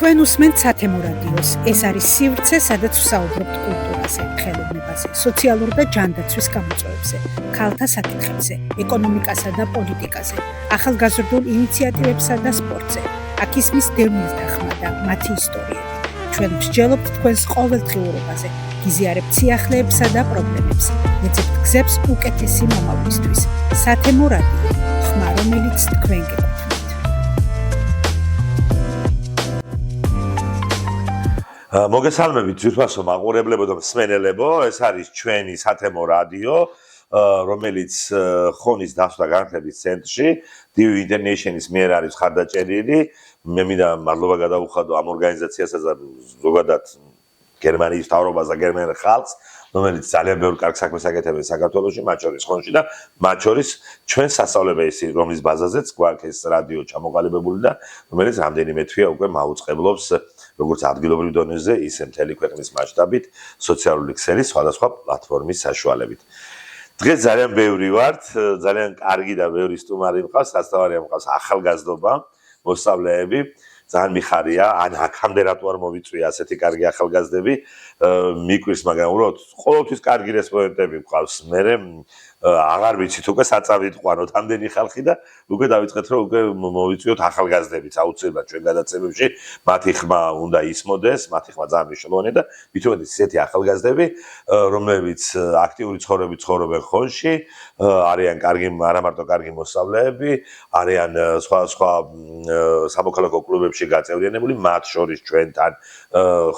თქვენ უსმენთ სათემო რადიოს. ეს არის სივრცე, სადაც ვსაუბრობთ კულტურაზე, ხელოვნებაზე, სოციალურ და ჯანდაცვის გამოწვევებზე, ქალთა საკითხებზე, ეკონომიკასა და პოლიტიკაზე, ახალგაზრდულ ინიციატივებსა და სპორტზე. აქ ისმის დევნილ დახმა და მათი ისტორიები. ჩვენ ვსჯელობთ თქვენს ყოველდღიურობაზე, გიზიარებთ სიახლეებსა და პრობლემებს, ეძებთ გზებს უკეთესი მომავლისთვის. სათემო რადიო, ხმა, რომელიც თქვენ გეკუთვნით. მოგესალმებით ძვირფასო მაყურებლებო და მსმენელებო, ეს არის ჩვენი სათემო რადიო, რომელიც ხონის დასვლა განათლების ცენტრში DIU International-ის მიერ არის ხარდაჭერილი. მე მინდა მადლობა გადავუხადო ამ ორგანიზაციასაც და ზოგადად გერმანიის მთავრობას და გერმანელ ხალხს, რომელიც ძალიან ბევრ კარგ საქმეს აკეთებენ საქართველოში, მათ შორის ხონში და მათ შორის ჩვენ სასწავლებელში, რომლის ბაზაზეც გვაქვს ეს რადიო ჩამოყალიბებული და რომელიც რამდენიმე თვეა უკვე მაუწყებლობს როგორც ადგილობრივ დონეზე, ისე მთელი ქვეყნის მასშტაბით სოციალური ქსელის სხვადასხვა პლატფორმის საშუალებით. დღეს ძალიან ბევრი ვართ, ძალიან კარგი და ბევრი სტუმარი მყავს, სასწავლია მყავს ახალგაზრდობა, მოსწავლეები. ძალიან მიხარია, ან აქამდე რატო არ მოვიწვია ასეთი კარგი ახალგაზრდები, მიკვირს, მაგრამ უბრალოდ ყოველთვის კარგი რესპონდენტები მყავს. მე აღარ ვიცით უკვე საწავით ყვანოთ ამდენი ხალხი და უკვე დავიწყეთ რომ უკვე მოვიწვიოთ ახალგაზრდებიც აუცილებლად ჩვენ გადაცემებში მათი ხმა უნდა ისმოდეს, მათი ხმა ძალიან მნიშვნელოვანია და მithumet ისეთი ახალგაზრდები, რომლებიც აქტიური ცხოვრებით ცხოვრობენ ხონში, არიან კარგი, არა მარტო კარგი მოსწავლეები, არიან სხვა სამოქალაქო კლუბებში გაწევრიანებული, მათ შორის ჩვენთან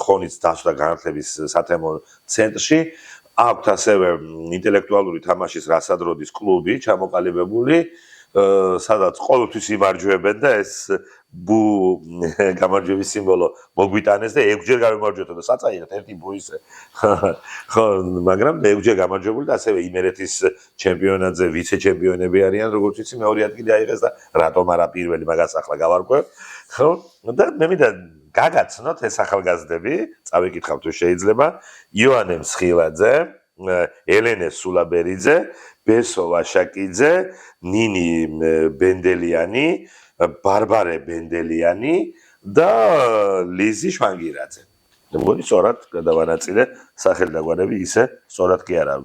ხონის დასვლა განათლების სათემო ცენტრში. აქვთ ასევე ინტელექტუალური თამაშის რასადროდის კლუბი ჩამოყალიბებული, სადაც ყოველთვის იმარჯვებენ და ეს ბუ გამარჯვების სიმბოლო მოგვიტანეს და 6-ჯერ გამარჯვებთ და საწაიღეთ ერთი ბუ ისე. ხო, მაგრამ 6-ჯერ გამარჯვებული და ასევე იმერეთის ჩემპიონატზე ვიცე-ჩემპიონები არიან, როგორც ვიცი, მეორე ადგილი აიღეს და რატომ არა პირველი, მაგას ახლა გავარკვევ. ხო, და მე მინდა გაგაცნოთ ეს ახალგაზრდები, წავიკითხავ თუ შეიძლება, იონე მსხილაძე, ელენე სულაბერიძე, ბესო ვაშაკიძე, ნინი ბენდელიანი, ბარბარე ბენდელიანი და ლიზი შვანგირაძე. მგონი სწორად გადავანაწილე სახელდაგვარები, ისე სწორად კი არა.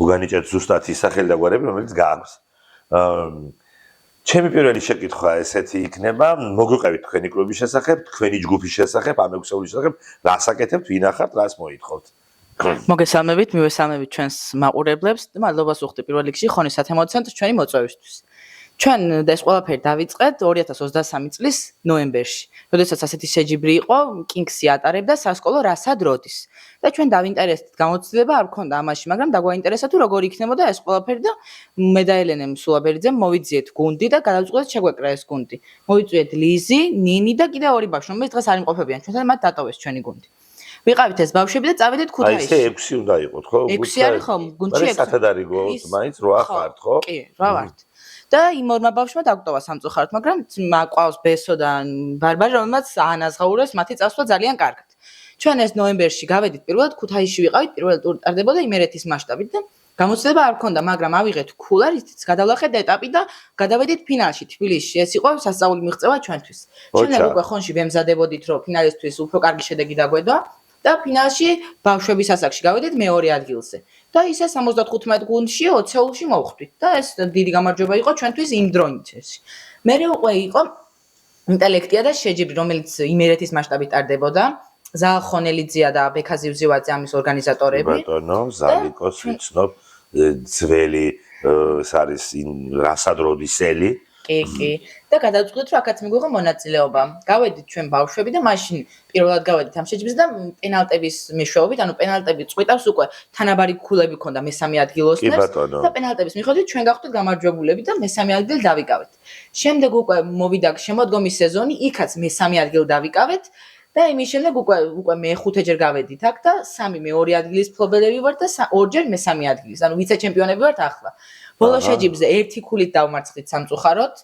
უგანიჭეთ ზუსტად ის სახელდაგვარები, რომელიც გააქვს. ჩემი პირველი შეკითხვა ესეთი იქნება, მოგვიყევით თქვენი კლუბის შესახებ, თქვენი ჯგუფის შესახებ, ამ ექვსეულის შესახებ, რას აკეთებთ, ვინ ახართ, რას მოითხოვთ? მოგესალმებით, მივესალმებით ჩვენს მაყურებლებს და მადლობას ვუხდი პირველ რიგში ხონის სათემო ცენტრს ჩვენი მოწვევისთვის. ჩვენ ეს ყველაფერი დავიწყეთ 2023 წლის ნოემბერში, როდესაც ასეთი შეჯიბრი იყო, კინგსი ატარებდა სასკოლო რასად როდის. და ჩვენ დავინტერესდით, გამოცდილება არ გქონდა ამაში, მაგრამ დაგვაინტერესა თუ როგორ იქნებოდა ეს ყველაფერი და მე და ელენე სულაბერიძემ მოვიძიეთ გუნდი და გადავწყვეტეთ შეგვეკრა ეს გუნდი. მოვიწვიეთ ლიზი, ნინი და კიდე ორი ბავშვი, რომელიც დღეს არ იმყოფებიან ჩვენთან, მათ დატოვეს ჩვენი გუნდი. ვიყავით ეს ბავშვები და წავედით ქუთაისში. აი, ესე 6 უნდა იყოთ, ხო? 6 არის ხო, გუნდში 6. სათადარიგო, მაინც 8 ხართ, ხო? კი, 8 ვართ. და იმ ორმა ბავშვმა დაგტოვა სამწუხაროდ, მაგრამ მაყავს ბესო და ბარბარე, რომელმაც აანაზღაურეს მათი წასვლა ძალიან კარგად. ჩვენ ეს ნოემბერში გავედით პირველად ქუთაისში ვიყავით, პირველი ტური ტარდებოდა იმერეთის მასშტაბით და გამოცდილება არ გქონდა, მაგრამ ავიღეთ ქულა, რითიც გადავლახეთ ეტაპი და გადავედით ფინალში თბილისში. ეს იყო სასწაული მიღწევა ჩვენთვის. შემდეგ უკვე ხონში ვემზადებოდით, რომ ფინალისთვის უფრო კარგი შედეგი დაგვედვა. და ფინალში ბავშვების ასაკში გავედით მეორე ადგილზე. და ისე 75 გუნდში 20-ში მოვხვდით და ეს დიდი გამარჯვება იყო ჩვენთვის იმ დროინცერში. მერე უკვე იყო ინტელექტია და შეჯიბრი, რომელიც იმერეთის მასშტაბით ტარდებოდა. ზალ ხონელიძეა და ბექა ზივზივაძე ამის ორგანიზატორები. ბატონო, ზალიკოს ვიცნობ, ძველი ეს არის რასადროდისელი. კი. და გადავწყვეტით, რომ აქაც მიგვიღო მონაწილეობა. გავედით ჩვენ ბავშვები და მაშინ პირველად გავედით ამ შეჯიბრზე და პენალტების მეშვეობით, ანუ პენალტები წყვიტავს უკვე თანაბარი ქულები ქონდა მესამე ადგილოსნებს და პენალტების მიხედვით ჩვენ გავხდით გამარჯვებულები და მესამე ადგილი დავიკავეთ. შემდეგ უკვე მოვიდა შემოდგომის სეზონი, იქაც მესამე ადგილი დავიკავეთ. და იმის შემდეგ უკვე მე 5-ჯერ გავედით აქ და 3 მეორე ადგილის მფლობელები ვართ და 2-ჯერ მესამე ადგილის, ანუ ვიცე-ჩემპიონები ვართ ახლა. ბოლო შეჯიბრზე 1 ქულით დავმარცხდით სამწუხაროდ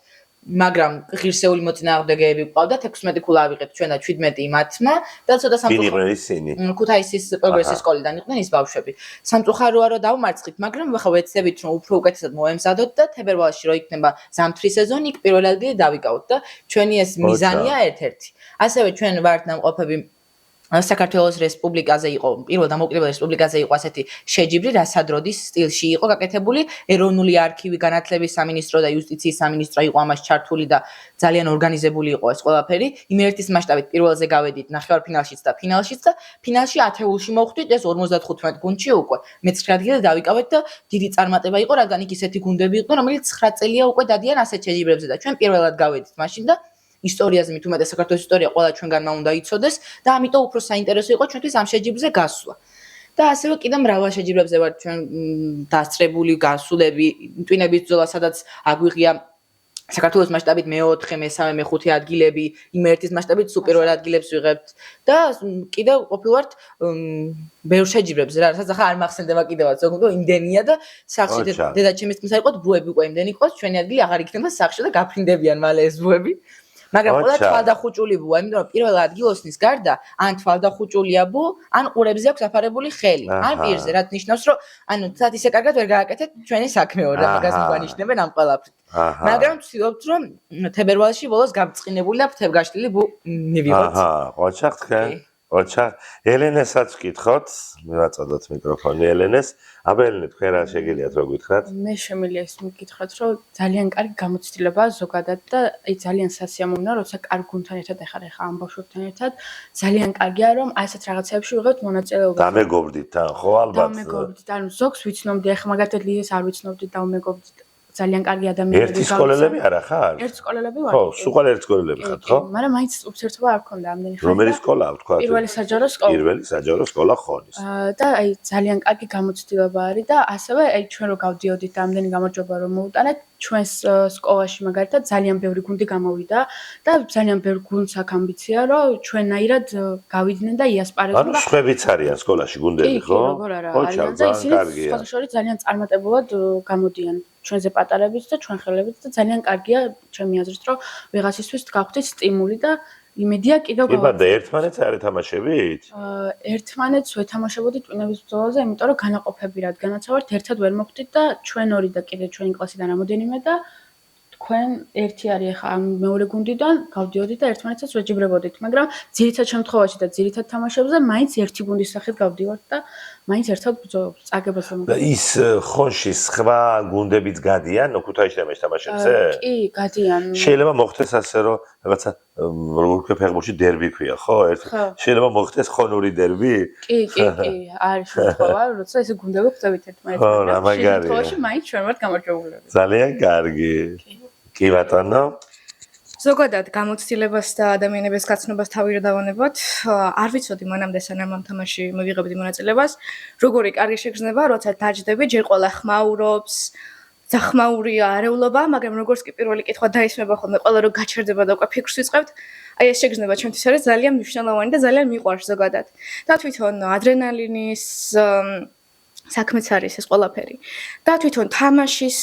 მაგრამ ღირსეული მოწინააღმდეგეები ყავდათ 16 ქულა ავიღეთ ჩვენ და 17 მათმა და ცოტა სამწუხაროა ისინი ქუთაისის პროგრესის სკოლიდან იყვნენ ის ბავშვები. სამწუხაროა რომ დავმარცხით, მაგრამ ახლა ვეცდებით რომ უფრო უკეთესად მოემზადოთ და თებერვალში რო იქნება ზამთრის სეზონი, იქ პირველ ადგილზე დავიკავოთ და ჩვენი ეს მიზანია ერთ-ერთი. ასევე ჩვენ ვართ ნამყოფები საქართველოს რესპუბლიკაზე იყო, პირველ დამოუკიდებელ რესპუბლიკაზე იყო ასეთი შეჯიბრი, რასადროდის სტილში იყო გაკეთებული, ეროვნული არქივი, განათლების სამინისტრო და იუსტიციის სამინისტრო იყო ამას ჩართული და ძალიან ორგანიზებული იყო ეს ყველაფერი. იმერეთის მასშტაბით პირველზე გავედით ნახევარფინალშიც და ფინალშიც და ფინალში ათეულში მოვხვდით, ეს 55 გუნდში უკვე. მე 9 ადგილზე დავიკავეთ და დიდი წარმატება იყო, რადგან იქ ისეთი გუნდები იყვნენ, რომელიც 9 წელია უკვე დადიან ასეთ შეჯიბრებზე და ჩვენ პირველად გავედით მაშინ და ისტორიაზე მით უმეტეს საქართველოს ისტორია ყველა ჩვენგანმა უნდა იცოდეს და ამიტომ უფრო საინტერესო იყო ჩვენთვის ამ შეჯიბრზე გასვლა. და ასევე კიდევ მრავალ შეჯიბრებზე ვართ ჩვენ დასწრებული გასულები, ტვინების ბრძოლა, სადაც აგვიღია საქართველოს მასშტაბით მე-4, მე-3, მე-5 ადგილები, იმერეთის მასშტაბით სუპერვარ ადგილებს ვიღებთ და კიდევ ყოფილვართ ბევრ შეჯიბრებზე, რასაც ახლა არ მახსენდება კიდევაც, ზოგადად იმდენია და სახში დედაჩემის თქმის არ იყოთ, ბუები უკვე იმდენი იყოს, ჩვენი ადგილი აღარ იქნება სახში და გაფრინდებიან მალე ეს ბუები. მაგრამ ყველა თვალდახუჭული ბუა, იმიტომ რომ პირველ ადგილოსნის გარდა ან თვალდახუჭულია ბუ, ან ყურებზე აქვს აფარებული ხელი, ან პირზე, რაც ნიშნავს, რომ ანუ თათ ისე კარგად ვერ გააკეთეთ ჩვენი საქმეო, რა მაგას მიგვანიშნებენ ამ ყველაფრით. მაგრამ ვცდილობთ, რომ თებერვალში ბოლოს გამწყინებული და ფრთებგაშლილი ბუ მივიღოთ. ოჩახ თქვენ. ოჩახ, ელენესაც ვკითხოთ, მივაწოდოთ მიკროფონი ელენეს. აბა ელენე, თქვენ რა შეგიძლიათ რო გითხრათ? მე შემიძლია ის მიგითხრათ, რომ ძალიან კარგი გამოცდილებაა ზოგადად და აი ძალიან სასიამოვნოა, როცა კარგ გუნდთან ერთად ახარ ამ ბავშვებთან ერთად, ძალიან კარგია, რომ აი ესეთ რაღაცებში ვიღებთ მონაწილეობა. დამეგობრდით თან, ხო ალბათ. დამეგობრდით, ანუ ზოგს ვიცნობდი, ახლა მაგათად ლიზეს არ ვიცნობდი, დამეგობრდით. ძალიან კარგი ადამიანები. ერთი სკოლელები არა ხარ? ერთი სკოლელები ვარ. ხო, სულ ერთი სკოლელები ხართ, ხო? მაგრამ მაინც ურთიერთობა არ ქონდა ამდენი ხანი. რომელი სკოლაა თქვა? პირველი საჯარო სკოლა. პირველი საჯარო სკოლა ხონის. და აი ძალიან კარგი გამოცდილება არის და ასევე აი ჩვენ რო გავდიოდით და ამდენი გამარჯვება რომ მოვუტანეთ, ჩვენს სკოლაში მაგალითად ძალიან ბევრი გუნდი გამოვიდა და ძალიან ბევრ გუნდს აქვს ამბიცია, რომ ჩვენაირად გავიდნენ და იასპარეზონ და ანუ შვებიც არიან სკოლაში გუნდები, ხო? ხო, და ისინი სხვადასხვა ძალიან წარმატებულად გამოდიან. ჩვენზე პატარებით და ჩვენ ხელებით და ძალიან კარგია ჩემი აზრით რომ ვიღაცისთვის გავხდით სტიმული და იმედია კიდევ გავხდით. ერთმანეთს არ ეთამაშებით? ერთმანეთს ვეთამაშებოდით ტვინების ბრძოლაზე, იმიტომ რომ განაყოფები რადგანაც ვართ ერთად ვერ მოხვდით და ჩვენ ორი და კიდე ჩვენი კლასიდან რამოდენიმე და თქვენ ერთი არის ახლა ამ მეორე გუნდიდან გავდიოდით და ერთმანეთსაც ვეჯიბრებოდით, მაგრამ ძირითად შემთხვევაში და ძირითად თამაშებზე მაინც ერთი გუნდის სახით გავდივართ და მაინც ერთად ბრძოლობთ, წაგებაზე და ის ხონში სხვა გუნდებიც გადიან ქუთაისში თამაშებზე? კი, გადიან. შეიძლება მოხდეს ასე რომ რაღაცა როგორ ქვია ფეხბურთში დერბი ქვია, ხო? შეიძლება მოხდეს ხონური დერბი? კი, არის შემთხვევა, როცა ესე გუნდები ხვდებით ერთმანეთს. ხო, რა მაგარია. შემთხვევაში მაინც ჩვენ ვართ გამარჯვებულები. ძალიან კარგი. კი ბატონო. ზოგადად გამოცდილებას და ადამიანების გაცნობას თავი რა დავანებოთ. არ ვიცოდი მანამდე სანამ ამ თამაში მივიღებდი მონაწილეობას, როგორი კარგი შეგრძნება, როცა დაждები, ჯერ ყველა ხმაურობს, ზახმაურია არეულობა, მაგრამ როგორც კი პირველი კითხვა დაისმება ხოლმე, ყველა რო გაჩერდება და უკვე ფიქრს ვიწყებთ, აი ეს შეგრძნება ჩვენთვის არის ძალიან მნიშვნელოვანი და ძალიან მიყვარს ზოგადად. და თვითონ ადრენალინის საქმეც არის ეს ყველაფერი. და თვითონ თამაშის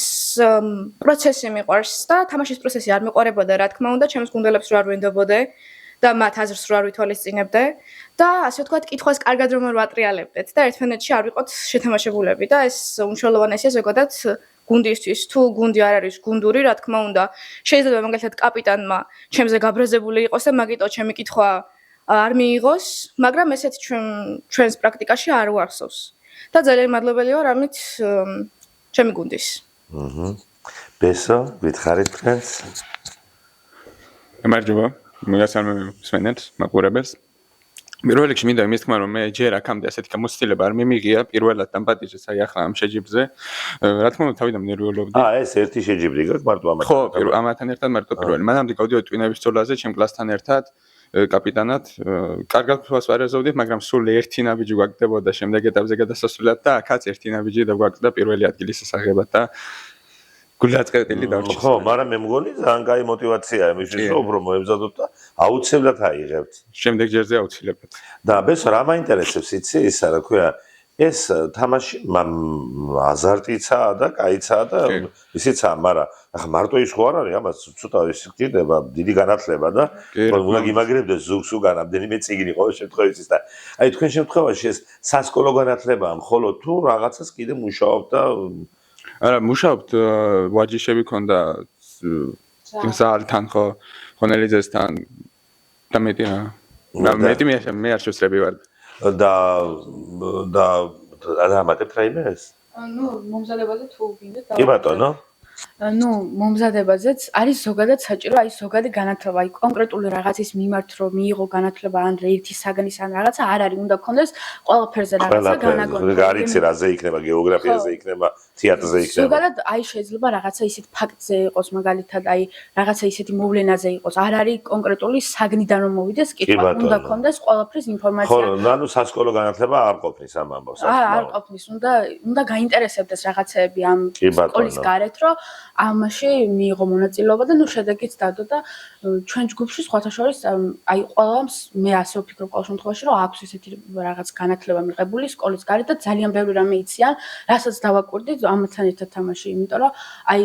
პროცესი მიყვარს და თამაშის პროცესი არ მიყვარებოდა, რა თქმა უნდა, ჩემს გუნდელებს რო არ ვენდობოდე და მათ აზრს რო არ ვითვალისწინებდე და ასე ვთქვათ, კითხვას კარგად რომ არ ვატრიალებდეთ და ერთმანეთში არ ვიყოთ შეთამაშებულები და ეს უმნიშვნელოვანესია ზოგადად გუნდისთვის. თუ გუნდი არ არის გუნდური, რა თქმა უნდა, შეიძლება მაგალითად კაპიტანმა ჩემზე გაბრაზებული იყოს და მაგიტო ჩემი კითხვა არ მიიღოს, მაგრამ ესეთ ჩვენს პრაქტიკაში არ უარსავს. და ძალიან მადლობელი ვარ ამით ჩემი გუნდის. ბესო, გითხარით თქვენს? მადლობა. მოგესალმებით მაყურებელს. პირველ რიგში მინდა იმის თქმა, რომ მე ჯერ აქამდე ასეთი გამოცდილება არ მიმიღია პირველად დამპატიჟეს აი ახლა ამ შეჯიბრზე. რა თქმა უნდა თავიდან ნერვიულობდი. ეს ერთი შეჯიბრი გაქვს მარტო ამათთან. ხო, ამათთან ერთად მარტო პირველი. მანამდე გავდიოდი ტვინების ბრძოლაზე ჩემ კლასთან ერთად. კაპიტანად კარგად ვასპარეზობდით, მაგრამ სულ ერთი ნაბიჯი გვაგდებოდა შემდეგ ეტაპზე გადასასვლელად და აქაც ერთი ნაბიჯი დაგვაგდა პირველი ადგილის სასაღებად და გულაწყეტილი დავრჩეს. ხო, მაგრამ მე მგონი ძალიან კაი мотиваციაა იმისთვის, რომ უფრო მოემზადოთ და აუცილებლად აიღებთ. შემდეგ ჯერზე აუცილებლად. და ბესო რა მაინტერესებს იცი ისა რა ქვია ეს თამაში აზარტიცაა და კაიცაა და ისიცაა, მაგრამ ახლა მარტო ის ხო არ არის, ამას ცოტა ის გჭირდება დიდი განათლება და უნდა გიმაგრებდეს ზოგს უგან რამდენიმე წიგნი ყოველ შემთხვევაში და აი თქვენ შემთხვევაში ეს სასკოლო განათლებაა მხოლოდ თუ რაღაცას კიდე მუშაობთ და არა მუშაობთ ვაჯიშები ქონდა ზალთან ხო ხონელიძესთან და მეტი მე არ შევსრები ვარ და ამატებთ რაიმეს? ნუ მომზადებაზე თუ გინდათ კი ბატონო ნუ მომზადებაზეც არის ზოგადად საჭირო აი ზოგადი განათლება აი კონკრეტული რაღაცის მიმართ რომ მიიღო განათლება ან ერთი საგნის ან რაღაცა არ არის უნდა გქონდეს ყველაფერზე რაღაცა განაგონი გარიცი რაზე იქნება გეოგრაფიაზე იქნება თეატრზე იქნება ზოგადად აი შეიძლება რაღაცა ისეთ ფაქტზე იყოს მაგალითად აი რაღაცა ისეთი მოვლენაზე იყოს არ არის კონკრეტული საგნიდან რომ მოვიდეს კითხვა უნდა გქონდეს ყველაფრის ინფორმაცია ხო ანუ სასკოლო განათლება არ ყოფნის ამ ამბავს არ ყოფნის უნდა გაინტერესებდეს რაღაცეები ამ სკოლის გარეთ რომ ამაში მიიღო მონაწილეობა და ნუ შედეგიც დადო და ჩვენ ჯგუფში სხვათა შორის აი ყველამ მე ასე ვფიქრობ ყოველ შემთხვევაში რომ აქვს ესეთი რაღაც განათლება მიღებული სკოლის გარეთ და ძალიან ბევრი რამე იციან რასაც დავაკვირდი ამათთან ერთად თამაში იმიტომ რომ აი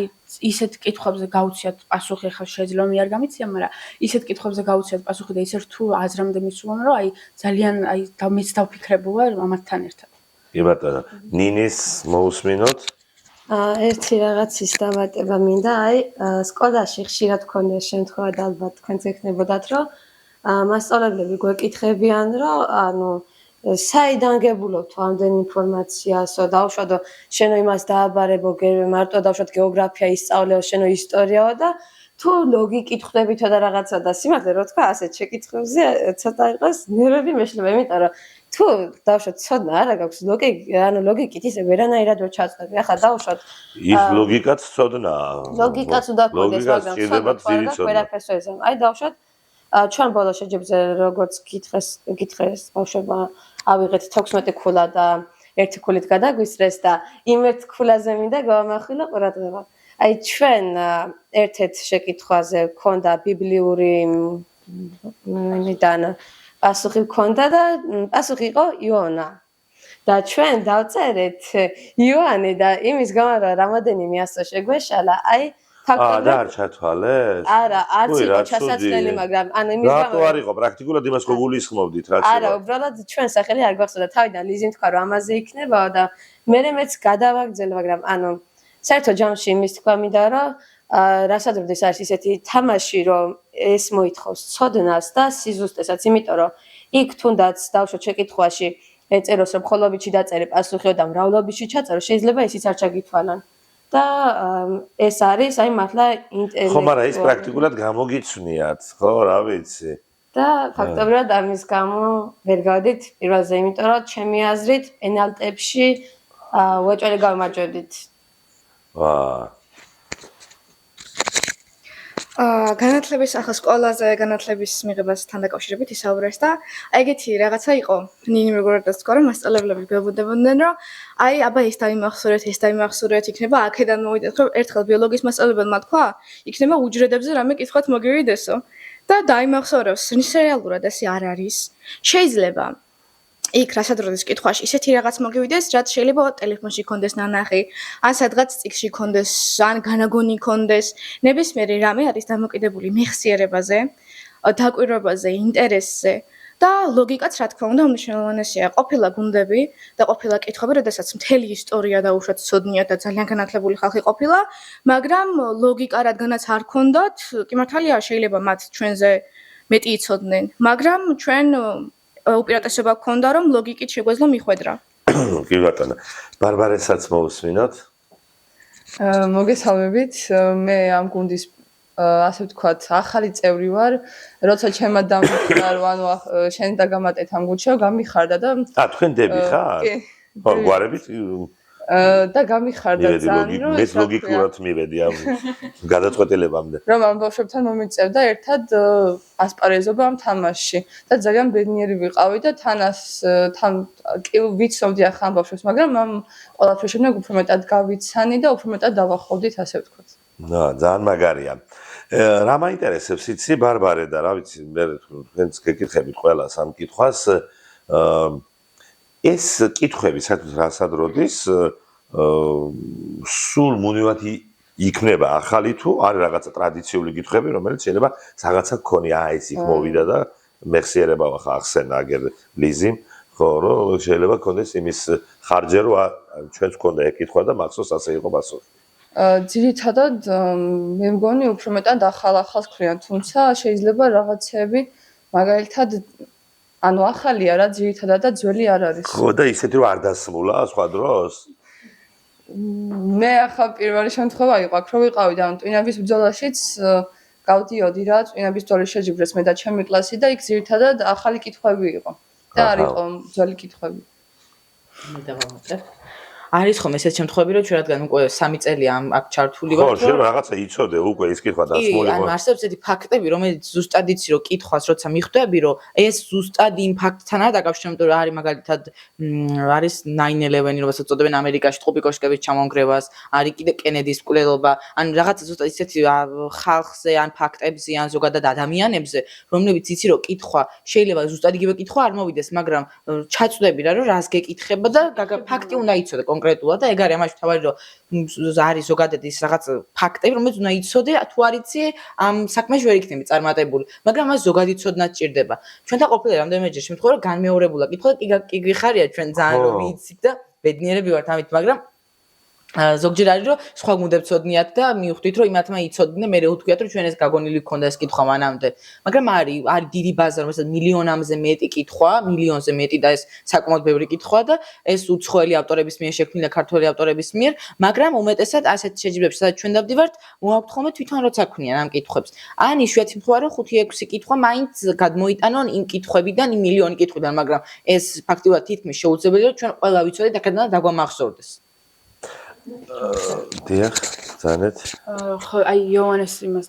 ისეთ კითხვებზე გავუციათ პასუხი ხა შეიძლება მე არ გამიციან მაგრამ ისეთ კითხვებზე გავუციათ პასუხი და ისე რთულ აზრამდე მისულან რომ აი ძალიან აი მეც დავფიქრებულ ვარ ამათთან ერთად კი ბატონო ნინის მოусმინოთ ერთი რაღაცის დამატება მინდა, აი, სკოლაში ხშირად გქონდეს შემთხვევა და ალბათ თქვენც ეკნებოდათ, რომ მასწავლებლები გვეკითხებიან, რომ ანუ საიდან გებულობთ ამდენ ინფორმაციასო, დავუშვადო, შენო იმას დააბარებო, მარტო დავუშვათ გეოგრაფია ისწავლეო, შენო ისტორიაო და თუ ლოგიკით ხვდებითო და რაღაცა და სიმართლე რო თქვა, ასეთ შეკითხვებზე ცოტა იყოს ნერვები მეშლება, იმიტომ რომ თუ დავუშვათ ცოდნა არა გაქვს ლოგიკით ისე ვერანაირად ვერ ჩაწდები. ახლა დავუშვათ ის ლოგიკაც ცოდნაა. ლოგიკაც უნდა გქონდეს, მაგრამ ცოდნა ვერაფერს ვერ ეზამ. აი დავუშვათ ჩვენ ბოლო შეჯიბრზე როგორც გითხრეს ბავშვებმა ავიღეთ 16 ქულა და ერთი ქულით გადაგვისრეს და იმ ერთ ქულაზე მინდა გავამახვილო ყურადღება. აი ჩვენ ერთ-ერთ შეკითხვაზე ქონდა ბიბლიური მიდან პასუხი ქონდა და პასუხი იყო იოანა. და ჩვენ დავწერეთ იოანე და იმის გამო რომ რამოდენიმე ასო შეგვეშალა, აი ფაქტობრივად და არ ჩათვალეს? არა, არც იყო ჩასაცდელი, მაგრამ ანუ იმის გამო რატო არ იყო პრაქტიკულად იმას ხო გულისხმობდით რაც არა, უბრალოდ ჩვენ სახელი არ გვახსოვდა თავიდან ლიზი თქვა რომ ამაზე იქნებაო და მეც გადავაგრძელე, მაგრამ ანუ საერთოდ ჯამში იმის თქვა მინდა რომ რასაძროდეს არის ისეთი თამაში რომ ეს მოითხოვს ცოდნას და სიზუსტესაც, იმიტომ რომ იქ თუნდაც დავუშვათ შეკითხვაში ეწეროს რომ ხოლობიჩი დაწერე პასუხიო და მრავლობიჩი ჩაწერო, შეიძლება ისიც არ ჩაგითვალან. და ეს არის აი მართლა ინტელექტუალური. ხო, მაგრამ ის პრაქტიკულად გამოგიცვნიათ, ხო, რა ვიცი. და ფაქტობრივად ამის გამო ვერ გავდით პირველზე, იმიტომ რომ ჩემი აზრით პენალტებში უეჭველი გავმარჯვებდით. განათლების ახლა სკოლაზე განათლების მიღებასთან დაკავშირებით ისაუბრეს და აი ეგეთი რაღაცა იყო. ნინი როგორიც თქვა რომ მასწავლებლები გვებუდებოდნენ რომ აი აბა ეს დაიმახსოვრეთ, იქნება აქედან მოვიდეთ რომ ერთხელ ბიოლოგიის მასწავლებელმა თქვა, იქნება უჯრედებზე რამე კითხვათ მოგივიდესო და დაიმახსოვრებს, რეალურად ესე არ არის. შეიძლება იქ რასადროდეს კითხვაში ისეთი რაღაც მოგივიდეს, რაც შეიძლება ტელეფონში კონდეს ნანახი, ან სადღაც წიგნში კონდეს, ან განაგონი კონდეს. ნებისმიერი რამე არის დამოკიდებული მეხსიერებაზე, დაკვირვებაზე, ინტერესზე და ლოგიკაც რა თქმა უნდა უმნიშვნელოვანესია. ყოფილა გუნდები და ყოფილა კითხვები, როდესაც მთელი ისტორია დაუშვათ ცოდნია და ძალიან განათლებული ხალხი ყოფილა, მაგრამ ლოგიკა რადგანაც არ ქონდათ, კი მართალია შეიძლება მათ ჩვენზე მეტი იცოდნენ, მაგრამ ჩვენ უპირატესობა გქონდა რომ ლოგიკით შეგვეძლო მიხვედრა. კი ბატონო. ბარბარესაც მოусმინოთ. მოგესალმებით. მე ამ გუნდის ასე ვთქვათ, ახალი წევრი ვარ. როცა ჩემმა დამიფიქრა რომ ანუ შენ დაგამატეთ ამ გუნდში, გამიხარდა და თქვენ დები ხარ? კი. ხო, გვარებით და გამიხარდა ძალიან რომ მე ლოგიკურად მივედი ამ გადაწყვეტილებამდე. რომ ამ ბავშვებთან მომიწევდა ერთად ასპარეზობა ამ თამაშში და ძალიან ბედნიერი ვიყავი და თან ვიცნობდი ახლა ამ ბავშვებს, მაგრამ ამ ყველაფრის შემდეგ უფრო მეტად გავიცანი და უფრო მეტად დავახოვდით, ასე ვთქვათ. ძალიან მაგარია. რა მაინტერესებს იცი ბარბარე და რა ვიცი, მე თქვენც გეკითხებით ყველას ამ კითხვას. ეს კითხვები საერთოდ რასაც როდის სულ მუდმივად იქნება ახალი თუ არის რაღაცა ტრადიციული კითხვები, რომელიც შეიძლება რაღაცა გქონია, ეს იქ მოვიდა და მეხსიერება ახსენა აგერ ლიზიმ, ხო, რომ შეიძლება გქონდეს იმის ხარჯე, რომ ჩვენც გქონდა ეგ კითხვა და მახსოვს ასე იყო პასუხი. ძირითადად მე მგონი უფრო მეტად ახალ-ახალს ქვიან, თუმცა შეიძლება რაღაცები მაგალითად ანუ ახალი არა, ძირითადად და ძველი არ არის. ხო და ისეთი რომ არ დასმულა სხვა დროს? მე ახლა პირველი შემთხვევა იყო, აქ რო ვიყავი და ტვინების ბრძოლაშიც გავდიოდი რა, ტვინების ბრძოლის შეჯიბრეს მე და ჩემი კლასი და იქ ძირითადად ახალი კითხვები იყო. და არ იყო ძველი კითხვები. მე დავამატებ. არის ხომ ესეთ შემთხვევები, რომ ჩვენ რადგან უკვე 3 წელია აქ ჩართული ვართ, ხო, შეიძლება რაღაცა იცოდე უკვე ის კითხვა დასმული ანუ არსებობს ესეთი ფაქტები, რომელიც ზუსტად იცი, რომ კითხვას როცა მიხვდები, რომ ეს ზუსტად იმ ფაქტთანაა დაკავშირებული, რომ არის მაგალითად არის 9/11, რომელსაც უწოდებენ ამერიკაში ტყუპიკოშკების ჩამონგრევას, არის კიდე კენედის მკვლელობა, ან რაღაცა ზუსტად ისეთი ხალხზე, ან ფაქტებზე, ან ზოგადად ადამიანებზე, რომლებიც იცი, რომ კითხვა შეიძლება ზუსტად იგივე კითხვა არ მოვიდეს, მაგრამ ჩაწვდები რა, რომ რას გეკითხება და ფაქტი უნდა იცოდე კონკრეტულად და ეგ არის ამაში თავარი რომ არის ზოგადად ის რაღაც ფაქტები რომელიც უნდა იცოდე თუ არ იცი ამ საქმეში ვერ იქნები წარმატებული მაგრამ მას ზოგადი ცოდნა სჭირდება ჩვენთან ყოფილა რამდენიმეჯერ შემთხვევა რომ განმეორებულა კითხვა კი გიხარია ჩვენ ძალიან რომ ვიცით და ბედნიერები ვართ ამით მაგრამ ზოგჯერ არის რომ სხვა გუნდებს ცოდნიათ და მივხვდით რომ იმათმა იცოდნენ მე უთქვიათ რომ ჩვენ ეს გაგონილი გქონდა ეს კითხვა მანამდე მაგრამ არის დიდი ბაზა რომელსაც მილიონამდე მეტი კითხვა მილიონზე მეტი და ეს საკმაოდ ბევრი კითხვა და ეს უცხოელი ავტორების მიერ შექმნილი ქართველი ავტორების მიერ მაგრამ უმეტესად ასეთ შეჯიბრებში სადაც ჩვენ დავდივართ მოაქვთ ხოლმე თვითონ როცა ქმნიან ამ კითხვებს ან იშვიათი შემთხვევა რომ 5-6 კითხვა მაინც გადმოიტანონ იმ კითხვებიდან იმ მილიონი კითხვიდან მაგრამ ეს ფაქტიურად თითქმის შეუძლებელია რომ ჩვენ ყველა ვიცოდეთ აქედან დაგვამახსოვრდეს დიახ, ძანეთ. ხო, აი იოანეს იმას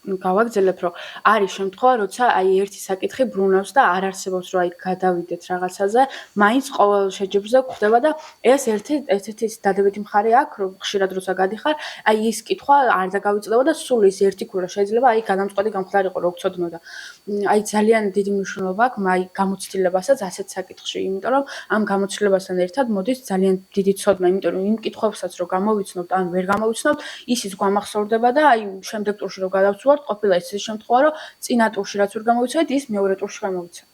გავაგზავნებ, რომ არის შემთხვევა, როცა აი ერთი საკითხი ბრუნავს და არ არსებობს, რომ აი გადავიდეთ რაღაცაზე, მაინც ყოველ შეჯიბრზე გვხდება და ეს ერთ-ერთი დადებითი მხარე აქვს, რომ ხშირად როცა გადიხარ, აი ის კითხვა არ დაგავიწყდება და სულ ის ერთი ქურა შეიძლება აი გადამწყვეტი გამხდარიყო, რო გწოდნო და აი ძალიან დიდი მნიშვნელობა აქვს აი გამოცდილებასაც ასეთ საკითხში, იმიტომ რომ ამ გამოცდილებასთან ერთად მოდის ძალიან დიდი ცოდნა, იმიტომ რომ იმ კითხვებსაც რო გამოვიცნობთ ან ვერ გამოვიცნობთ, ისიც გვამახსოვრდება და აი შემდეგ ტურში რო გადავცვალთ ყოფილა ის შემთხვევა, რომ წინა ტურში რაც ვერ გამოვიცოდეთ, ის მეორე ტურში გამოვიცოდეთ.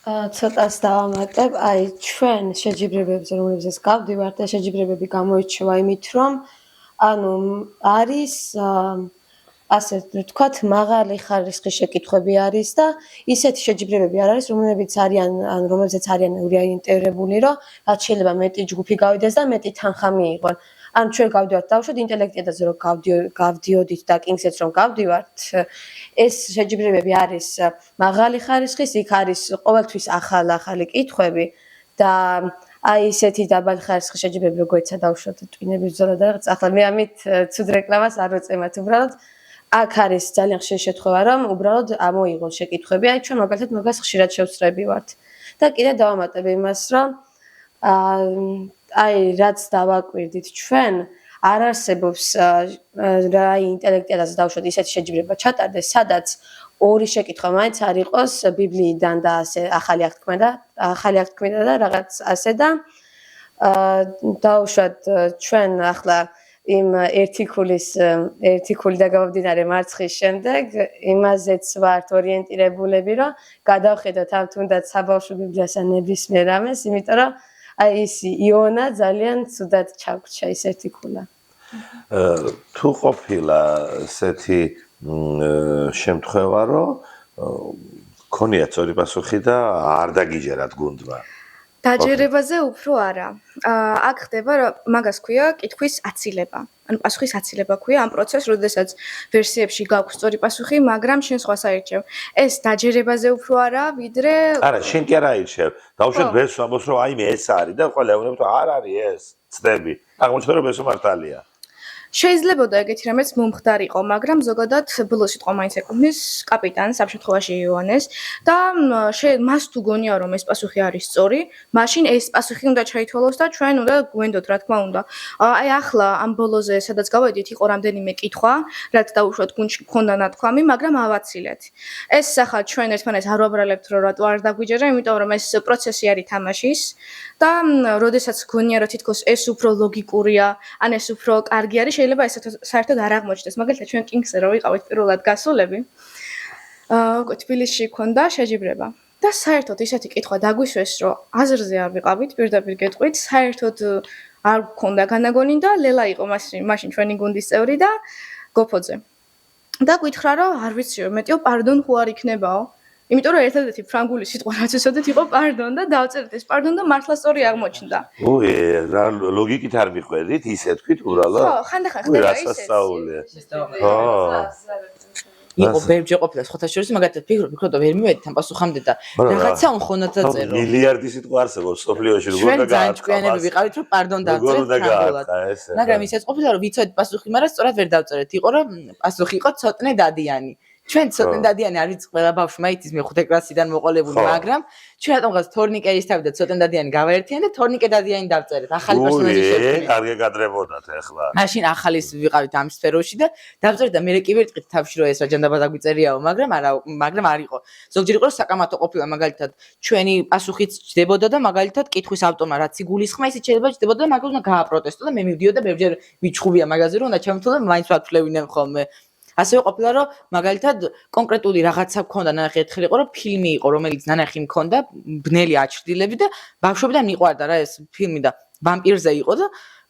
ცოტას დავამატებ, აი ჩვენ შეჯიბრებებზე, რომლებზეც გავდივართ და შეჯიბრებები გამოირჩევა იმით, რომ ანუ არის ასე ვთქვათ, მაღალი ხარისხის შეკითხვები არის და ისეთი შეჯიბრებები არ არის, რომლებიც არიან, ან რომელზეც არიან ორიენტირებული, რომ რაც შეიძლება მეტი ჯგუფი გავიდეს და მეტი თანხა მიიღონ. ან ჩვენ გავდივართ დავუშვათ ინტელექტიადაზე რომ გავდიოდით და კინგსეც რომ გავდივართ ეს შეჯიბრებები არის მაღალი ხარისხის იქ არის ყოველთვის ახალი კითხვები და აი ესეთი დაბალი ხარისხის შეჯიბრები როგორიცა დავუშვათ ტვინების ბრძოლა და რაღაც ახლა მე ამით ცუდ რეკლამას არ ვეწემათ უბრალოდ აქ არის ძალიან ხშირი შემთხვევა რომ უბრალოდ ამოიღონ შეკითხვები აი ჩვენ მაგალითად მაგას ხშირად შევსწრები ვართ და კიდე დავამატებ იმას რომ აი რაც დავაკვირდით ჩვენ არ არსებობს რა ინტელექტიადაზე დავუშვათ ისეთი შეჯიბრება ჩატარდეს სადაც ორი შეკითხვა მაინც არ იყოს ბიბლიიდან და ასე ახალი აღთქმიდან და რაღაც ასე და დავუშვათ ჩვენ ახლა იმ ერთი ქული დაგავდინარე მარცხის შემდეგ იმაზეც ვართ ორიენტირებულები რომ გადავხედოთ ამ თუნდაც საბავშვო ბიბლიას ან ნებისმიერ რამეს იმიტომ რომ აი ის იონა ძალიან ცუდად ჩაგვრჩა ის ერთი ქულა. თუ ყოფილა ესეთი შემთხვევა, რომ ქონია სწორი პასუხი და არ დაგიჯერათ გუნდმა. დაჯერებაზე უფრო არა. აქ ხდება რომ მაგას ქვია კითხვის აცილება. ანუ პასუხის აცილება ქვია ამ პროცესს, როდესაც ვერსიებში გაქვს სწორი პასუხი, მაგრამ შენ სხვას აირჩევ. ეს დაჯერებაზე უფრო არა, ვიდრე არა, შენ კი არ აირჩევ. დავუშვათ ბესო ამბობს რომ აი მე ეს არის და ყველა ეუბნებს რომ არ არის ეს. ცდები. აღმოჩნდა რომ ბესო მართალია. შეიძლებოდა ეგეთი რამეც მომხდარიყო, მაგრამ ზოგადად ბოლო სიტყვა მაინც ეკუთვნის კაპიტანს აფშეთხოვაში იოანეს და მას თუ გონია რომ ეს პასუხი არის სწორი, მაშინ ეს პასუხი უნდა ჩაითვალოს და ჩვენ უნდა გვენდოთ, რა თქმა უნდა. აი ახლა ამ ბოლოზე სადაც გავედით, იყო რამდენიმე კითხვა, რაც დაუშვათ გუნდში მქონდა ნათქვამი, მაგრამ ავაცილეთ. ეს ახლა ჩვენ ერთმანეთს არ ვაბრალებთ, რომ რატო არ დაგვიჯერა, იმიტომ რომ ეს პროცესი არის თამაშის და როდესაც გონია რომ თითქოს ეს უფრო ლოგიკურია, ან ეს უფრო კარგი არის, შეიძლება ეს საერთოდ არ აღმოჩნდეს. მაგალითად, ჩვენ კინგსზე რო ვიყავით პირველად გასულები, თბილისში ქონდა შეჯიბრება. და საერთოდ ისეთი კითხვა დაგვისვეს, რომ აზრზე არ ვიყავით, პირდაპირ გეტყვით, საერთოდ არ გქონდა განაგონი და ლელა იყო მაშინ ჩვენი გუნდის წევრი და გოფოძე. და გითხრა, რომ არ ვიცი, რომ მეტიო პარდონ ხო არ იქნებაო. იმიტომ რომ ერთადერთი ფრანგული სიტყვა რაც ვეცოდეთ იყო პარდონ და დავწერეთ ეს პარდონ და მართლა სწორი აღმოჩნდა. უი, რა ლოგიკით არ მიყვერით, ისე თქვით უბრალოდ? ხო, ხანდახან ხდება ისე. ხო. იყო ბევრი ყოფილა სხვათა შორის, მაგათაც ფიქრობ და ვერ მივედით ამ პასუხამდე და რაღაცა უნხონად დაწერო. მილიარდი სიტყვა არსებობს სოფლიოში, როგორ ჩვენ ძალიან ჭკვიანები ვიყავით, რომ პარდონ დავწერეთ ფრანგულად. მაგრამ ისეც ყოფილა, რომ ვიცოდით პასუხი, მაგრამ სწორად ვერ დავწერეთ. იყო რომ პასუხი იყო ცოტნე დადიანი. ჩვენ ცოტნე დადიანი არ ვიცი ყველა ბავშვი მაითის მეხუთე კლასიდან მოყოლებული, მაგრამ ჩვენ რატომღაც თორნიკეის თავი და ცოტნე დადიანი გავაერთიანე და თორნიკე დადიანი დავწერეთ. ახალი პერსონაჟი შევქმნით. კარგი გადრებოდათ ახლა. მაშინ ახალის ვიყავით ამ სფეროში და დავწერეთ და მე კი ვერტყით თავში რომ ეს რა ჯანდაბა დაგვიწერიაო, მაგრამ არ იყო. ზოგჯერ იყო საკამათო ყოფილა, მაგალითად, ჩვენი პასუხიც ჯდებოდა და მაგალითად კითხვის ავტომა რაც იგულისხმა, ისიც შეიძლება ჯდებოდა და მაგას უნდა გააპროტესტო და მე მივდიოდა და ბევრჯერ ვიჩხუბია მაგაზე რომ უნდა ჩამოთვალო და მაინც ვათვლევინე ხოლმე. ასევე ყოფილა რომ მაგალითად კონკრეტული რაღაცა მქონდა ნანახი ერთხელ იყო რომ ფილმი იყო რომელიც ნანახი მქონდა ბნელი აჩრდილები და ბავშვებიდან მიყვარდა რა ეს ფილმი და ვამპირზე იყო და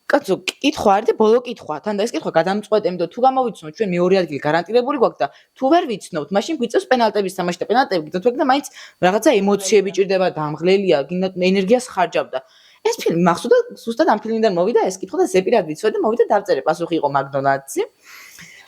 კაცო კითხვა არის და ბოლო კითხვა თან და ეს კითხვა გადამწყვეტემ და თუ გამოვიცნოთ ჩვენ მეორე ადგილი გარანტირებული გვაქვს და თუ ვერ ვიცნობთ მაშინ გვიწევს პენალტების თამაში და პენალტები გდოთ და მაინც რაღაცა ემოციები ჭირდება დამღლელია გინდა ენერგიას ხარჯავდა ეს ფილმი მახსოვდა ზუსტად ამ ფილმიდან მოვიდა ეს კითხვა და ზეპირად ვიცოდი და მოვიდა დავწერე პასუხი იყო მაკდონალდსი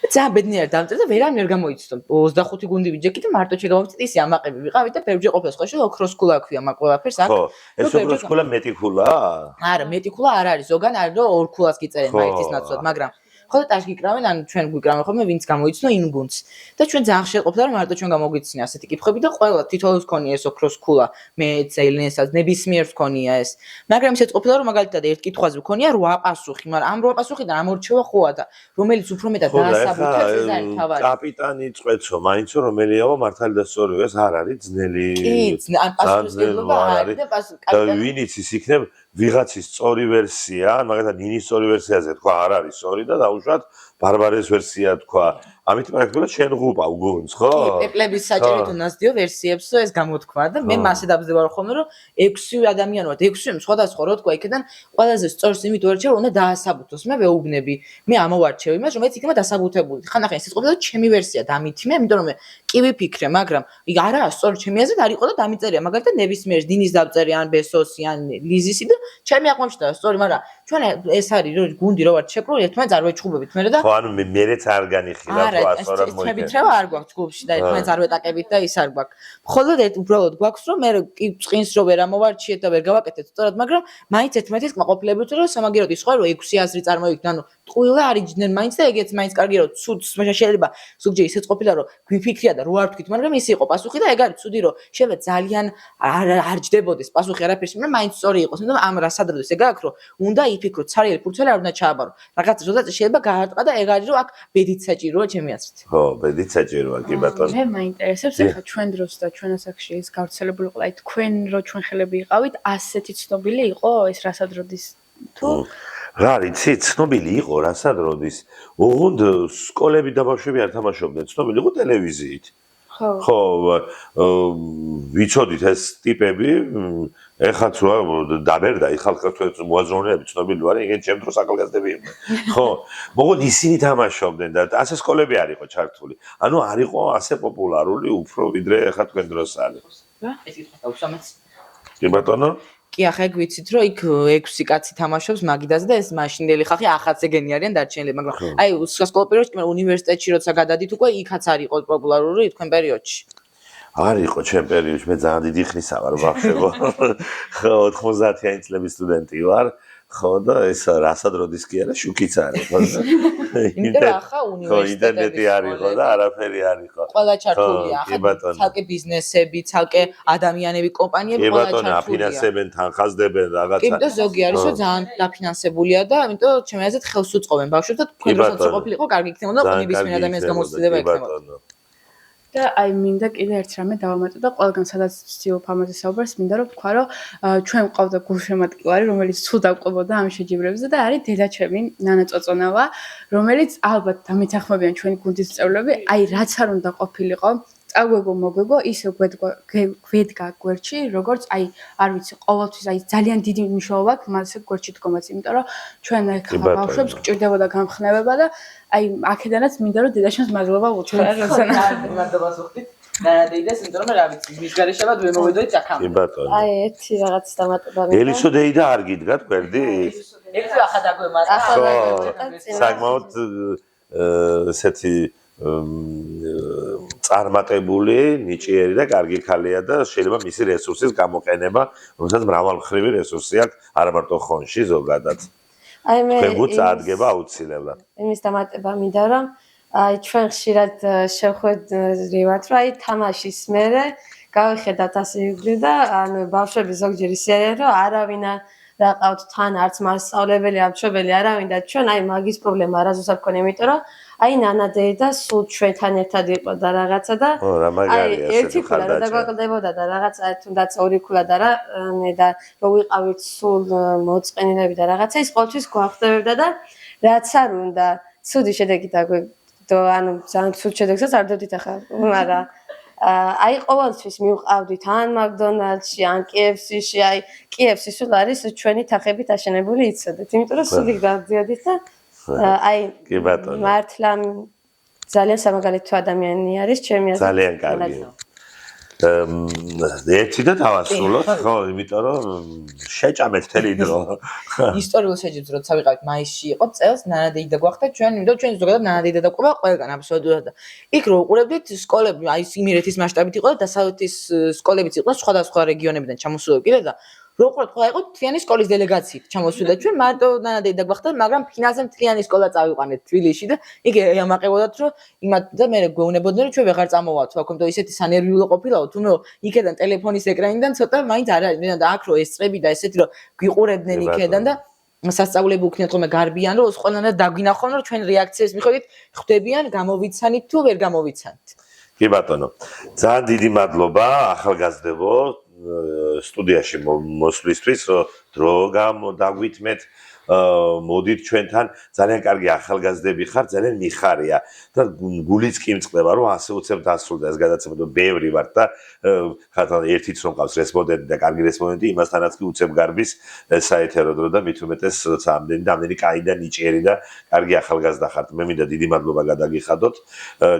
ძალიან ბედნიერ დავწერე და ვერ გამოიცნო 25 გუნდი ვიჯექი და მარტო შეგავწეთ ისი ამაყები ვიყავით და ბევრჯერ ყოფილს ხო შეიძლება ოქროს ქულა ქვია მაგ ყველაფერს აქ ხო ეს ოქროს ქულა მეტი ქულაა არა მეტი ქულა არ არის ზოგან არის რომ ორ ქულას გიწერენ მაითის ნაცვლად მაგრამ ხო და ტაშ გიკრავენ ან ჩვენ გვიკრავენ ხოლმე ვინც გამოიცნო იმ გუნდს და ჩვენ ძალიან ხშირად ყოფილა რომ მარტო ჩვენ გამოგვიცნია ასეთი კითხვები და ყველა თითოეულს ქონია ეს ოქროს ქულა მეც ელენესაც ნებისმიერს ქონია ეს მაგრამ ისეც ყოფილა რომ მაგალითად ერთ კითხვაზე ქონია 8 პასუხი მაგრამ ამ 8 პასუხიდან ამორჩევა ხოა და რომელიც უფრო მეტად დაასაბუთებს ეს არის თავარი კაპიტანი წვეცო მაინცო რომელიაო მართალი და სწორია ეს არ არის ძნელი კი ან პასუხისგებლობა არის და კაპიტანი ვინიც ის იქნებ ვიღაცის სწორი ვერსია, მაგალითად ნინის სწორი ვერსიაზე თქვა არ არის სწორი და დაუშვათ ბარბარეს ვერსია თქვა. ამით პრაქტიკულად შენ ღუპავ გუნდს, ხო? კი, პეპლების საჭიროა თუ ნასდიო ვერსიებსო ეს გამოთქვა და მე მასე დავზევარ ხოლმე რომ 6 ადამიანი ვართ, 6 სხვადასხვა რო თქვა იქიდან ყველაზე სწორს იმით ვერჩევ უნდა დაასაბუთოს. მე ვეუბნები, მე ამოვარჩევ იმას რომ ეს იქნება დასაბუთებული. ხანახან ის ყოფილა ჩემი ვერსია დამითმე, იმიტომ რომ მე კი ვიფიქრე, მაგრამ არაა სწორი ჩემი აზრით არ იყო და დამიწერია. მაგალითად ნებისმიერ დინის დავწერე ან ბესოსი ან ლიზისი და ჩემი აღმოჩნდა სწორი, მაგრამ ჩვენ ეს არის რომ გუნდი რო ვართ შეკრული ერთმანეთს არ ვეჩხუბებით მე და ხო ანუ მეც არ განიხილა თუ ასორად მოიგე. ეს თვითრევა არ გვაქვს ჯგუფში და ერთმანეთს არ ვეტაკებით და ის არ გვაქვს. მხოლოდ უბრალოდ გვაქვს რომ მე კი წინს რო ვერ ამოვარჩიეთ და ვერ გავაკეთეთ სწორად, მაგრამ მაინც ერთმანეთის კმაყოფილებით რომ სამაგიეროდ ის ხო რომ 6 აზრი წარმოიქმნა, ანუ ტყუილა არიჯდნენ მაინც და ეგეც მაინც კარგი რომ ცუდს შეიძლება ზოგჯერ ისეც ყოფილა რომ გვიფიქრია და რო არ თქვით, მაგრამ ის იყო პასუხი და ეგ არის ცუდი რომ შეიძლება ძალიან არ ჯდებოდეს პასუხი არაფერში, მაგრამ მაინც სწორი იყოს, იმიტომ ამ რასადროდეს ეგ აქვს რომ უნდა იფიქროთ ცარიელი ფურცელი არ უნდა ჩააბარო. რაღაც როდესაც შეიძლება გაარტყა და ეგ არის რომ აქ ბედით საჭიროა ჩემი აზრით. ხო, ბედით საჭიროა კი ბატონო. მე მაინტერესებს ახლა ჩვენ დროს და ჩვენ ასაკში ეს გავრცელებული ყოლა, აი თქვენ რო ჩვენ ხელები იყავით, ასეთი ცნობილი იყო ეს რასადროდის თუ რა ვიცი, ცნობილი იყო რასადროდის. ოღონდ სკოლები და ბავშვები არ თამაშობდნენ, ცნობილი იყო ტელევიზიით. ხო, ვიცოდით ეს ტიპები, ეხაც რა დაბერდა, ხალხს მოაზროვნეები ცნობილი ვარ, ეგენ ჩემ დროს ახალგაზრდები იყვნენ. ხო, მოღონ ისინი თამაშობდნენ და ასე სკოლები არ იყო ჩართული. ანუ არ იყო ასე პოპულარული უფრო ვიდრე ეხა თქვენ დროს არის. რა? ეს კითხვა დაუსამეც. კი ბატონო? კი ახლა ეგ ვიცით რომ იქ 6 კაცი თამაშობს მაგიდაზე და ეს მაშინდელი ხალხი ახაც ეგენი არიან დარჩენილები, მაგრამ აი სკოლა პერიოდში მე უნივერსიტეტში როცა გადადით უკვე იქაც არ იყო პოპულარული თქვენ პერიოდში. არ იყო ჩემ პერიოდში, მე ძალიან დიდი ხნისა ვარ ბავშვებო. ხო, 90-იანი წლების სტუდენტი ვარ. ხო და ეს რასად როდის კი არა შუქიც არის ხო იმიტომ რომ ახლა ინტერნეტი არის ხო და არაფერი არის ხო ყველა ჩართულია ახლა ცალკე ბიზნესები ცალკე ადამიანები კომპანიები ყველა ჩართულია აფინანსებენ თანხასდებენ რაღაცა იმიტომ ზოგი არის რომ ძალიან დაფინანსებულია და იმიტომ ჩემი აზრით ხელს უწყობენ ბავშვებს და თქვენ როცა ყოფილიყო კარგი იქნებოდა ნებისმიერ ადამიანის გამოცდილება იქნებოდა და აი მინდა კიდე ერთ რამე დავამატო და ყველგან სადაც ვცდილობ ამაზე საუბარს მინდა რომ თქვა რომ ჩვენ მყავდა გულშემატკივარი რომელიც სულ დავყვებოდა ამ შეჯიბრებზე და არის დედაჩემი ნანა წოწონავა რომელიც ალბათ დამეთანხმებიან ჩვენი გუნდის წევრები აი რაც არ უნდა ყოფილიყო წაგვეგო მოგვეგო ისე გვედგა გვერდში როგორც აი არ ვიცი ყოველთვის აი ძალიან დიდი მნიშვნელობა აქვს მასე გვერდში დგომაც იმიტომ რომ ჩვენ ახლა ბავშვებს გვჭირდებოდა გამხნევება და აი აქედანაც მინდა რომ დედაშენს მადლობა ვუთხრა როცა მადლობას ვუხდით ნანადეიდას იმიტომ რომ რა ვიცი მის გარეშებად ვერ მოვედოით აქამდე კი ბატონო აი ერთი რაღაც დამატება მინდა ელისო დეიდა არ გიდგათ გვერდი ერთი ახლა დაგვემატა საკმაოდ ესეთი წარმატებული, ნიჭიერი და კარგი ხალია და შეიძლება მისი რესურსის გამოყენება, რომელსაც მრავალმხრივი რესურსი აქვს, არა მარტო ხონში ზოგადად. აი მე ქვებუც ადგება აუცილებლად. იმის დამატება მინდა რომ აი ჩვენ ხშირად შევხვდებით რომ აი თამაშის მერე გავიხედავთ ასე იგივე და ანუ ბავშვები ზოგჯერ ისე არიან რომ არავინ რა ყავთ თან არც მასწავლებელი ამშვებელი არავინ და ჩვენ აი მაგის პრობლემა არასდროს არ გქონია იმიტომ რომ აი ნანადეიდა სულ ჩვენთან ერთად იყო და რაღაცა და აი ერთი ქულა და დაგვაკლდებოდა და რაღაცა თუნდაც ორი ქულა და რა მე და რო ვიყავით სულ მოწყენილები და რაღაცა ის ყოველთვის გვახდებოდა და რაც არ უნდა ცუდი შედეგი ანუ ძალიან ცუდ შედეგსაც არ დავდით ახლა მაგრამ აი ყოველთვის მივყავდით ან მაკდონალდსში ან KFC-ში აი KFC სულ არის ჩვენი თანხებით აშენებული იცოდეთ იმიტომ რომ სულ იქ დავდიოდით და აი მართლა ძალიან სამაგალითო ადამიანი არის ჩემი აზრით ძალიან კარგი ერთი და დავასრულოთ ხო იმიტომ რომ შეჭამეთ მთელი დრო ისტორიულ შეჯიბრს როცა ვიყავით მაისში იყო წელს ნანადეიდა გვახდა ჩვენ იმიტომ ჩვენ ზოგადად ნანადეიდა დაყვება ყველგან აბსოლუტურად და იქ რო უყურებდით სკოლები აი იმერეთის მასშტაბით იყო და დასავლეთის სკოლებიც იყო სხვადასხვა რეგიონებიდან ჩამოსულები კიდე და რო უყურებთ ყველა იყო მთლიანი სკოლის დელეგაციით ჩამოსული და ჩვენ მარტო ნანადეიდა გვახდა მაგრამ ფინალზე მთლიანი სკოლა წავიყვანეთ თბილისში და იქ ემაყებოდათ რომ იმათ და მე გვეუბნებოდნენ რომ ჩვენ ვეღარ წამოვალთ თქო იმიტომ ისეთი სანერვიულო ყოფილაო თუმე იქედან ტელეფონის ეკრანიდან ცოტა მაინც არ არის და აქ რო ესწრები და ესეთი რომ გვიყურებდნენ იქედან და სასწავლები უქნიათ ხოლმე გარბიან რომ ყველანაირად დაგვინახონ რომ ჩვენ რეაქციებს მიხედვით ხვდებიან გამოვიცანით თუ ვერ გამოვიცანით კი ბატონო ძალიან დიდი მადლობა ახალგაზრდებო სტუდიაში მოსვლისთვის რომ დრო გამოდაგვითმეთ მოდით ჩვენთან ძალიან კარგი ახალგაზრდები ხარ ძალიან მიხარია და გულიც კი მწყდება რომ ასე უცებ დასრულდა ეს გადაცემა და ბევრი ვარ და ხათან ერთიც რომ ყავს რესპონდენტი და კარგი რესპონდენტი იმასთანაც კი უცებ გარბის საეთერო დრო და მით უმეტეს როცა ამდენი კაი და ნიჭიერი და კარგი ახალგაზრდა ხართ მე მინდა დიდი მადლობა გადაგიხადოთ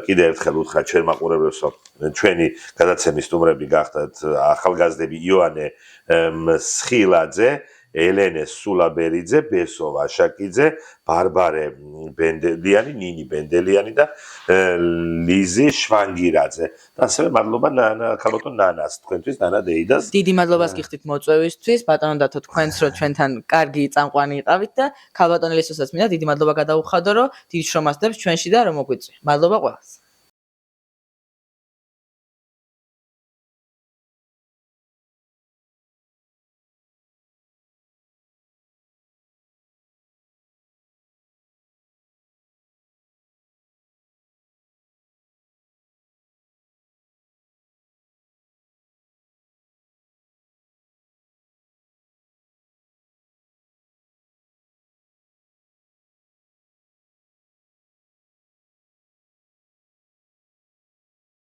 კიდევ ერთხელ უთხრა ჩვენ მაყურებელს რომ ჩვენი გადაცემის სტუმრები გახდათ ახალგაზრდები იონე სხილაძე ელენე სულაბერიძე, ბესო ვაშაკიძე, ბარბარე ბენდელიანი, ნინი ბენდელიანი და ლიზი შვანგირაძე. და ასევე მადლობა ქალბატონ ნანას, თქვენთვის ნანა დეიდას. დიდი მადლობას გიხდით მოწვევისთვის, ბატონო დათო თქვენს რო ჩვენთან კარგი წამყვანი იყავით და ქალბატონ ელისოსაც მინდა დიდი მადლობა გადაუხადო, რომ დიდი შრომას დებს ჩვენში და რომ მოგვიწვი. მადლობა ყველას.